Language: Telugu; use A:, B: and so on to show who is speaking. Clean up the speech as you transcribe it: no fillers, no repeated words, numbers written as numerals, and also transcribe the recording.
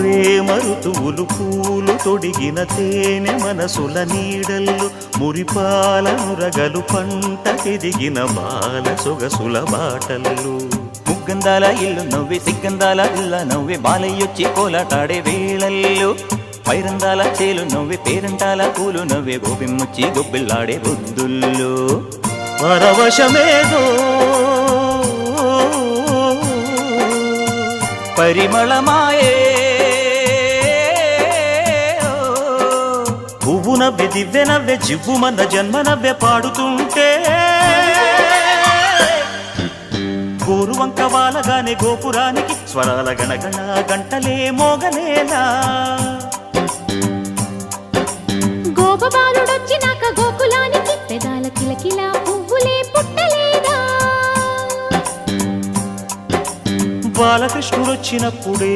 A: ప్రేమ ఋతువులు పూలు తొడిగిన తేనె మనసుల నీడల్లు మురిపాల నురగలు పంట ఎదిగిన బాల సొగసుల బాటల్లు ముగ్గందాల ఇల్లు నవ్వి సిగ్గందాల ఇల్ల నవ్వి బాలయ్యొచ్చి కోలాటాడే వేళల్లో పైరందాల చేలు నవ్వి పేరంటాల పూలు నవ్వే గోపిమ్ముచ్చి గొబ్బిల్లాడే బుద్ధుల్లో పరవశమేదో పరిమళమాయే పువ్వు నవ్వె దివ్వె నవ్వె జివ్వుమన్న జన్మ నవ్వె పాడుతుంటే గోరువంక వాలగానే గోపురానికి స్వరాల గణగణ గంటలే మోగనేలా
B: గోపబాలుడొచ్చినాక గోకులానికి పెదాల కిలకిలా పువ్వులే పుట్టలేదా
A: బాలకృష్ణుడొచ్చినప్పుడే